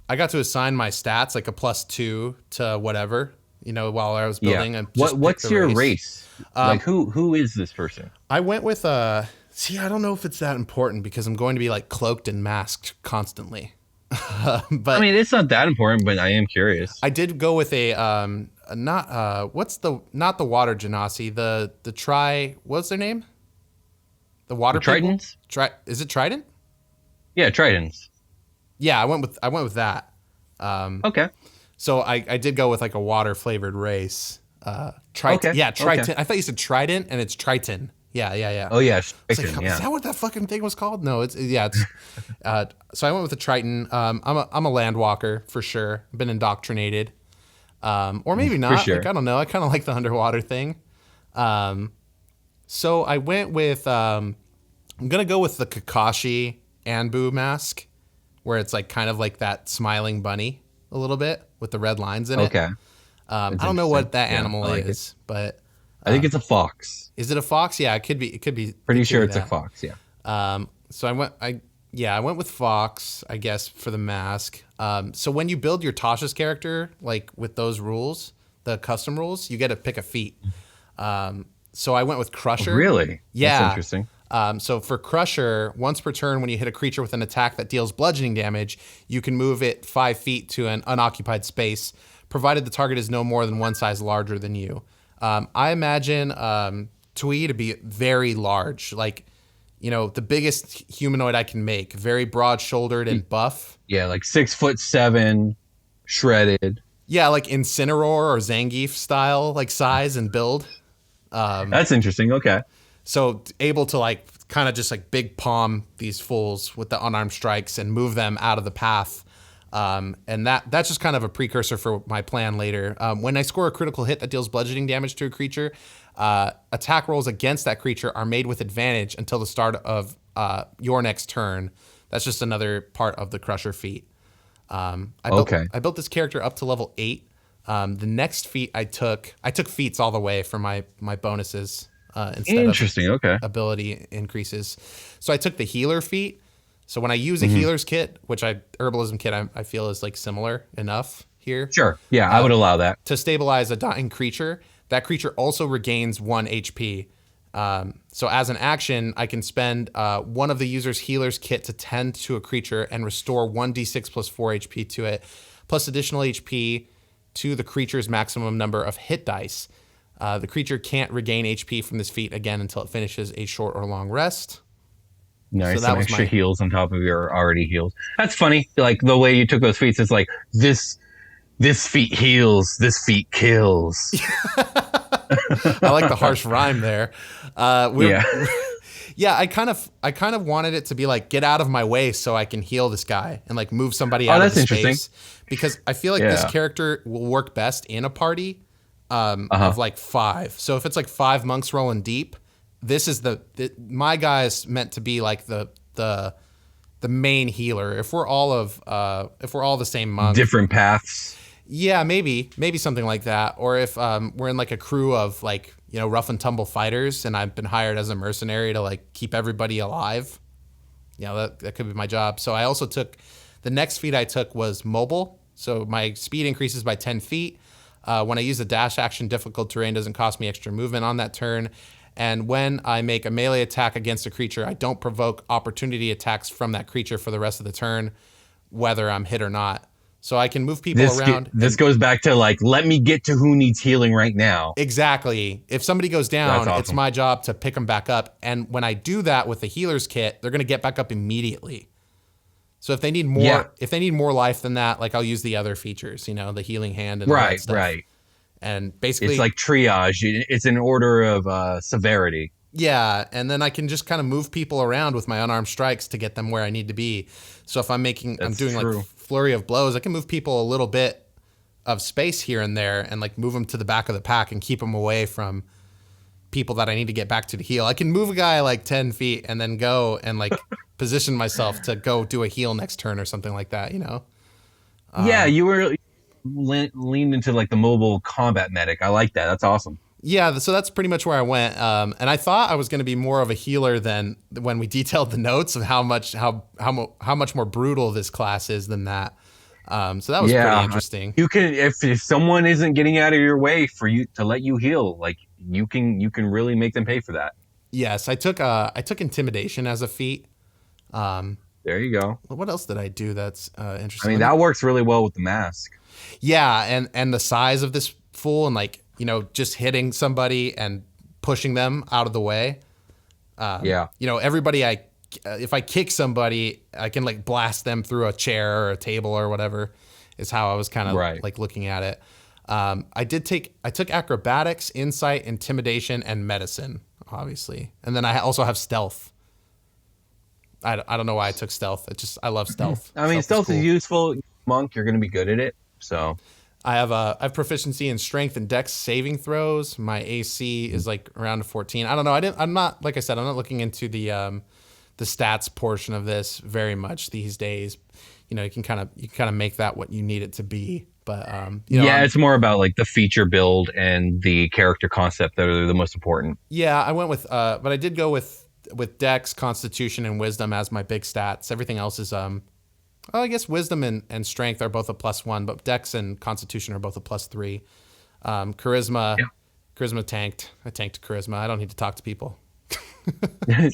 stats like a +2 to whatever, while I was building.
Yeah.
And
what's your race? Like who is this person?
I went with I don't know if it's that important because I'm going to be like cloaked and masked constantly. But
I mean, it's not that important, but I am curious.
I did go with not the water genasi, what's their name? The water
Tritons?
Is it Trident?
Yeah, Tritons.
Yeah, I went with that.
Okay.
So I did go with like a water flavored race. Triton. Okay. Yeah, Triton. Okay. I thought you said Trident and it's Triton. Yeah.
Oh yeah,
Triton, Is that what that fucking thing was called? No, it's. So I went with the Triton. I'm a landwalker for sure. I've been indoctrinated, or maybe not.
Sure.
Like, I don't know. I kind of like the underwater thing. So I went with. I'm gonna go with the Kakashi Anbu mask, where it's like kind of like that smiling bunny a little bit with the red lines in it.
Okay.
I don't know what that animal is, but
I think it's a fox.
Is it a fox? Yeah, it could be.
Pretty sure it's a fox. Yeah.
So I went with fox, I guess, for the mask. So when you build your Tasha's character, like with those rules, the custom rules, you get to pick a feat. So I went with Crusher.
Oh, really?
Yeah.
That's interesting.
So for Crusher, once per turn, when you hit a creature with an attack that deals bludgeoning damage, you can move it 5 feet to an unoccupied space, provided the target is no more than one size larger than you. I imagine Twee to be very large, like, the biggest humanoid I can make, very broad-shouldered and buff.
Yeah, like 6'7", shredded.
Yeah, like Incineroar or Zangief style, like size and build.
That's interesting. Okay.
So able to like kind of just like big palm these fools with the unarmed strikes and move them out of the path. And that's just kind of a precursor for my plan later. When I score a critical hit that deals bludgeoning damage to a creature, attack rolls against that creature are made with advantage until the start of your next turn. That's just another part of the Crusher feat. I built this character up to level 8. The next feat I took feats all the way for my bonuses instead of ability increases. So I took the healer feat. So when I use a healer's kit, which herbalism kit I feel is like similar enough here.
Sure. Yeah, I would allow that.
To stabilize a dying creature, that creature also regains 1 HP. So as an action, I can spend one of the user's healer's kit to tend to a creature and restore 1d6 plus 4 HP to it, plus additional HP to the creature's maximum number of hit dice. The creature can't regain HP from this feat again until it finishes a short or long rest.
Nice, so some extra heals on top of your already heals. That's funny. Like the way you took those feats, it's like this feat heals, this feat kills.
I like the harsh rhyme there. Yeah, I kind of wanted it to be like, get out of my way so I can heal this guy and like move somebody out of the space. Because I feel like this character will work best in a party of like 5. So if it's like 5 monks rolling deep, this is my guy is meant to be like the main healer. If we're all the same monk,
different paths.
Yeah, maybe something like that. Or if we're in like a crew of like, rough and tumble fighters, and I've been hired as a mercenary to like keep everybody alive. that could be my job. So I also took, the next feat I took was mobile. So my speed increases by 10 feet. When I use the dash action, difficult terrain doesn't cost me extra movement on that turn. And when I make a melee attack against a creature, I don't provoke opportunity attacks from that creature for the rest of the turn, whether I'm hit or not. So I can move people around.
This goes back to like, let me get to who needs healing right now.
Exactly. If somebody goes down,
Awesome.
It's my job to pick them back up. And when I do that with the healer's kit, they're going to get back up immediately. So if they need more life than that, like I'll use the other features, the healing hand and all that stuff.
Right.
And basically,
it's like triage. It's an order of severity.
Yeah, and then I can just kind of move people around with my unarmed strikes to get them where I need to be. So if I'm doing like flurry of blows, I can move people a little bit of space here and there and like move them to the back of the pack and keep them away from people that I need to get back to heal. I can move a guy like 10 feet and then go and like position myself to go do a heal next turn or something like that,
Yeah, you were leaned into like the mobile combat medic. I like that. That's awesome.
Yeah, so that's pretty much where I went. And I thought I was going to be more of a healer than when we detailed the notes of how much more brutal this class is than that. So that was pretty interesting.
You can, if someone isn't getting out of your way for you to let you heal, like you can really make them pay for that.
Yes, I took intimidation as a feat.
There you go.
What else did I do that's interesting?
I mean, that works really well with the mask.
Yeah, and the size of this fool and like, just hitting somebody and pushing them out of the way. Everybody, if I kick somebody, I can like blast them through a chair or a table or whatever is how I was kind of like looking at it. I took acrobatics, insight, intimidation, and medicine, obviously. And then I also have stealth. I don't know why I took stealth. I love stealth.
I mean, stealth is useful. Monk, you're going to be good at it. So
I have proficiency in strength and dex saving throws. My AC is like around 14. I don't know. I'm not looking into the stats portion of this very much these days. You can kind of make that what you need it to be. But
it's more about like the feature build and the character concept that are the most important.
Yeah, I went with but I did go with dex, constitution, and wisdom as my big stats. Everything else is I guess wisdom and strength are both a +1, but dex and constitution are both a +3. Charisma, charisma tanked. I tanked charisma. I don't need to talk to people.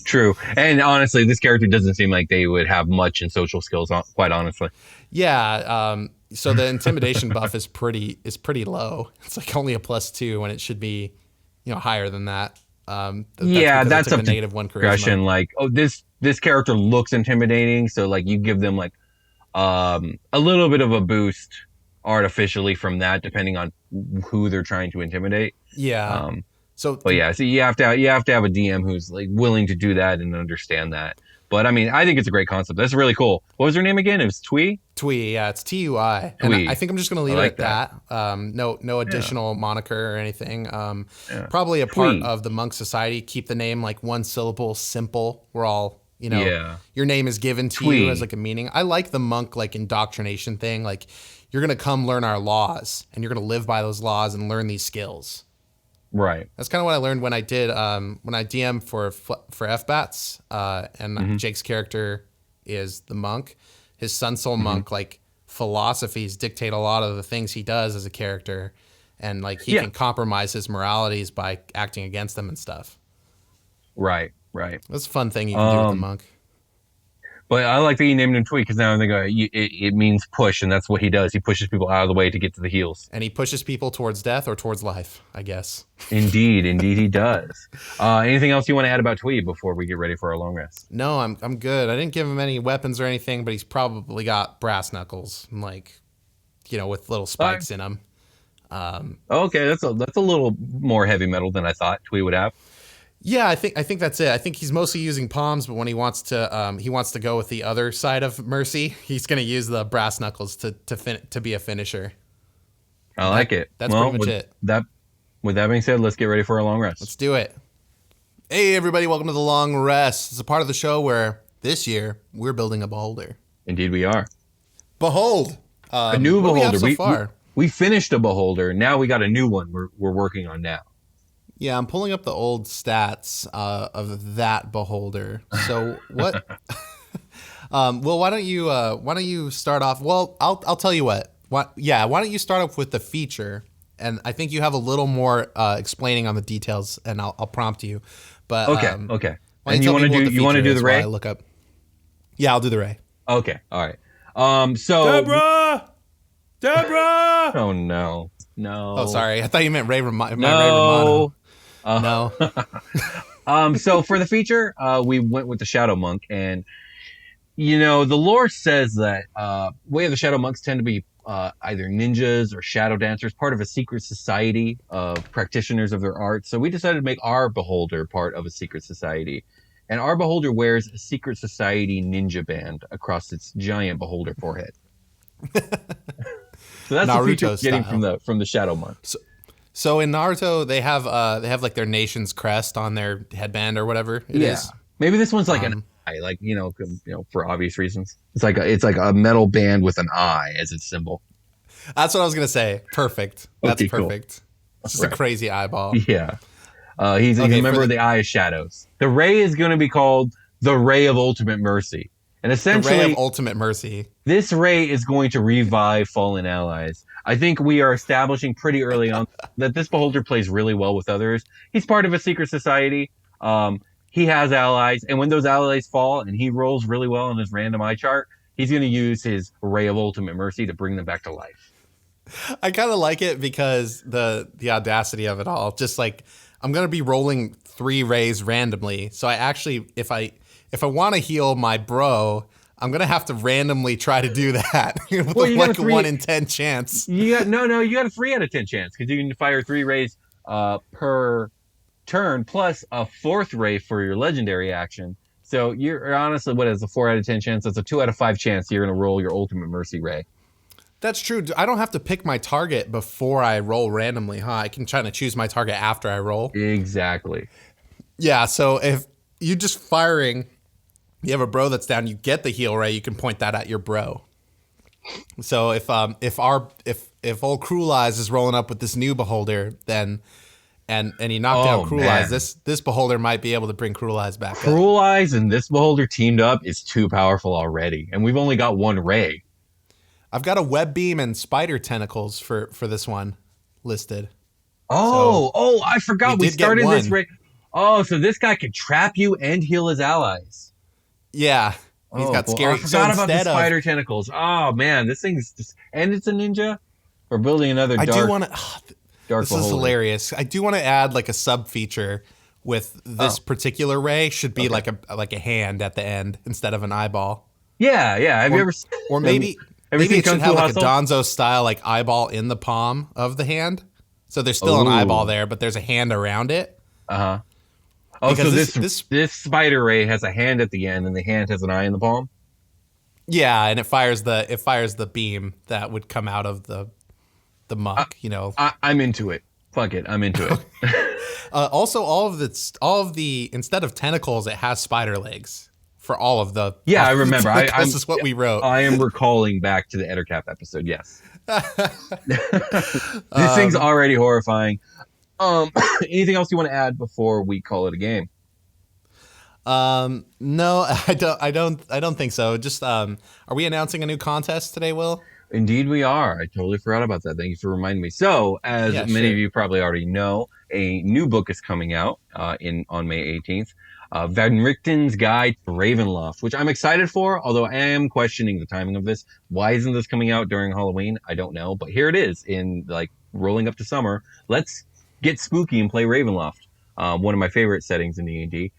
True. And honestly, this character doesn't seem like they would have much in social skills, quite honestly.
Yeah. So the intimidation buff is pretty low. It's like only a +2 when it should be, higher than that.
That's a
-1
charisma. Like, this character looks intimidating, so like you give them like a little bit of a boost artificially from that, depending on who they're trying to intimidate.
Yeah.
So you have to have a DM who's like willing to do that and understand that. But I mean, I think it's a great concept. That's really cool. What was her name again? It was Twee?
Twee, yeah, it's TUI. And I think I'm just going to leave it at that. No additional moniker or anything. Probably a part of the Monk Society. Keep the name like one syllable, simple. We're all, your name is given to you as like a meaning. I like the monk like indoctrination thing. Like you're going to come learn our laws and you're going to live by those laws and learn these skills.
Right.
That's kind of what I learned when I did when I DM for FBATS, and Jake's character is the monk. His Sun Soul monk like philosophies dictate a lot of the things he does as a character, and like he can compromise his moralities by acting against them and stuff.
Right.
That's a fun thing you can do with the monk.
But I like that you named him Twee because now I'm thinking it means push, and that's what he does. He pushes people out of the way to get to the heals.
And he pushes people towards death or towards life, I guess.
Indeed he does. Anything else you want to add about Twee before we get ready for our long rest?
No, I'm good. I didn't give him any weapons or anything, but he's probably got brass knuckles, like, with little spikes in them.
Okay, that's a little more heavy metal than I thought Twee would have.
Yeah, I think that's it. I think he's mostly using palms, but when he wants to go with the other side of mercy, he's going to use the brass knuckles to be a finisher.
I like it.
That's pretty much it.
With that being said, let's get ready for our long rest.
Let's do it. Hey, everybody, welcome to the long rest. It's a part of the show where this year we're building a beholder.
Indeed, we are.
Behold,
a new beholder.
So far?
We finished a beholder. Now we got a new one. We're working on now.
Yeah, I'm pulling up the old stats of that beholder. So what Well, why don't you start off? Well, I'll tell you what. Why don't you start off with the feature? And I think you have a little more explaining on the details, and I'll prompt you. But
Okay.
why
And
don't
you want to do
feature
the
is while
Ray?
I look up. Yeah, I'll do the Ray.
Okay. All right. So
Deborah.
Oh no. No.
Oh, sorry. I thought you meant Ray Ray
No.
Romano. No.
So for the feature, we went with the Shadow Monk, and the lore says that Way of the Shadow Monks tend to be either ninjas or shadow dancers, part of a secret society of practitioners of their art. So we decided to make our beholder part of a secret society, and our beholder wears a secret society ninja band across its giant beholder forehead. So that's
Naruto
the feature getting
style.
from the Shadow Monk.
So in Naruto, they have like their nation's crest on their headband or whatever it is.
Maybe this one's like an eye, like for obvious reasons. It's like a metal band with an eye as its symbol.
That's what I was gonna say. Perfect. That's
Okay, cool.
perfect. It's just a crazy eyeball.
Yeah. He's a member of the Eye of Shadows. The Ray is going to be called the Ray of Ultimate Mercy. And essentially,
the Ray of Ultimate Mercy.
This Ray is going to revive fallen allies. I think we are establishing pretty early on that this beholder plays really well with others. He's part of a secret society. He has allies, and when those allies fall and he rolls really well on his random eye chart, he's going to use his Ray of Ultimate Mercy to bring them back to life.
I kind of like it because the audacity of it all. Just like, I'm going to be rolling 3 rays randomly. So I actually, if I want to heal my bro, I'm going to have to randomly try to do that with like a 1 in 10 chance.
You got a 3 out of 10 chance because you can fire 3 rays per turn plus a 4th ray for your legendary action. So you're honestly, what is a 4 out of 10 chance? That's a 2 out of 5 chance you're going to roll your Ultimate Mercy Ray.
That's true. I don't have to pick my target before I roll randomly, huh? I can try to choose my target after I roll.
Exactly.
Yeah, so if you just firing, you have a bro that's down, you get the heal ray, you can point that at your bro. So if old Cruel Eyes is rolling up with this new beholder, then and he knocked out Cruel Eyes, this beholder might be able to bring Cruel Eyes back.
Cruel Eyes and this beholder teamed up is too powerful already, and we've only got 1 ray.
I've got a web beam and spider tentacles for this one listed.
I forgot we started this ray. Oh, so this guy can trap you and heal his allies.
Yeah. He's got scary.
I forgot about the spider tentacles. Oh man, this thing's just, and it's a ninja. We're building another dark.
I do want to.
Dark
this
beholder.
is hilarious. I do want to add like a sub feature with this particular ray. Should be like a hand at the end instead of an eyeball.
Yeah. Have you ever?
Or maybe
seen
it
Kung
should
Fu
have like
Hustle?
a Donzo style like eyeball in the palm of the hand. So there's still an eyeball there, but there's a hand around it.
Oh, because so this spider ray has a hand at the end, and the hand has an eye in the palm.
Yeah, and it fires the beam that would come out of the muck.
I'm into it. Fuck it, I'm into it.
Also, all of the instead of tentacles, it has spider legs for all of the.
Yeah, I remember.
This is what we wrote.
I am recalling back to the Ettercap episode. Yes, this thing's already horrifying. Anything else you want to add before we call it a game?
No, I don't think so. Just are we announcing a new contest today, Will?
Indeed we are. I totally forgot about that. Thank you for reminding me. So, as many of you probably already know, a new book is coming out on May 18th. Van Richten's Guide to Ravenloft, which I'm excited for, although I am questioning the timing of this. Why isn't this coming out during Halloween? I don't know, but here it is in rolling up to summer. Let's get spooky and play Ravenloft. One of my favorite settings in D&D.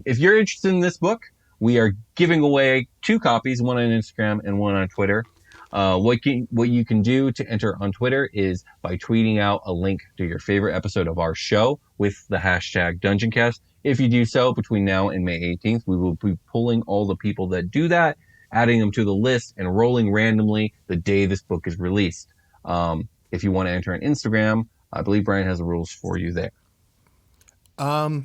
If you're interested in this book, we are giving away 2 copies, one on Instagram and one on Twitter. What you can do to enter on Twitter is by tweeting out a link to your favorite episode of our show with the hashtag Dungeoncast. If you do so between now and May 18th, we will be pulling all the people that do that, adding them to the list, and rolling randomly the day this book is released. If you want to enter on Instagram, I believe Brian has the rules for you there.
I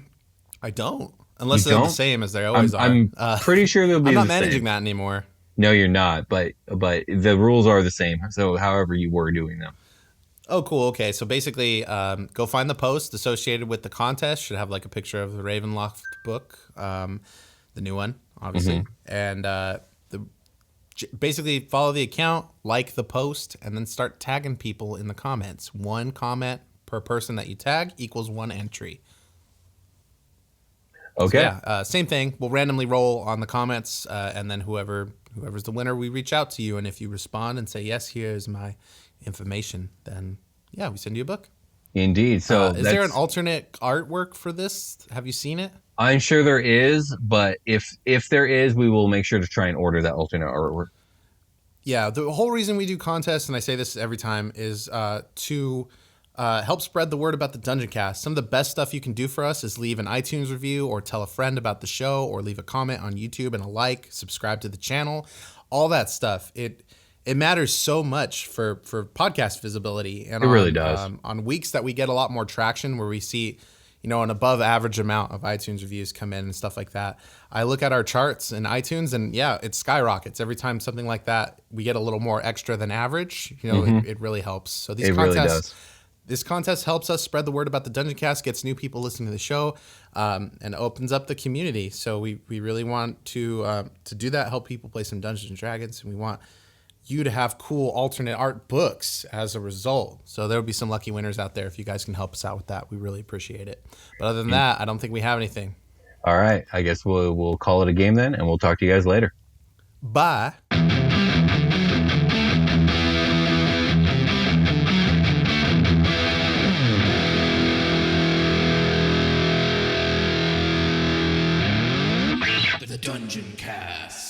don't. Unless they're the same as they always are.
I'm pretty sure they'll be
I'm
the
not
same.
managing that anymore.
No, you're not, but the rules are the same. So however you were doing them.
Oh, cool. Okay. So basically, go find the post associated with the contest. Should have like a picture of the Ravenloft book, the new one, obviously. And Basically, follow the account, like the post, and then start tagging people in the comments. 1 comment per person that you tag equals 1 entry.
Okay.
So yeah, same thing. We'll randomly roll on the comments, and then whoever's the winner, we reach out to you. And if you respond and say, yes, here's my information, then yeah, we send you a book.
Indeed. So
is there an alternate artwork for this? Have you seen it?
I'm sure there is, but if there is, we will make sure to try and order that alternate artwork.
Yeah, the whole reason we do contests, and I say this every time, is to help spread the word about the Dungeoncast. Some of the best stuff you can do for us is leave an iTunes review or tell a friend about the show or leave a comment on YouTube and a like, subscribe to the channel, all that stuff. It matters so much for podcast visibility. And
it really does.
On weeks that we get a lot more traction where we see, an above average amount of iTunes reviews come in and stuff like that. I look at our charts in iTunes and yeah, it skyrockets. Every time something like that, we get a little more extra than average, it really helps. So these contests,
really does.
This contest helps us spread the word about the Dungeoncast, gets new people listening to the show, and opens up the community. So we really want to do that, help people play some Dungeons and Dragons, and we want you to have cool alternate art books as a result. So there will be some lucky winners out there if you guys can help us out with that. We really appreciate it. But other than that, I don't think we have anything.
All right. I guess we'll call it a game then, and we'll talk to you guys later.
Bye.
The Dungeoncast.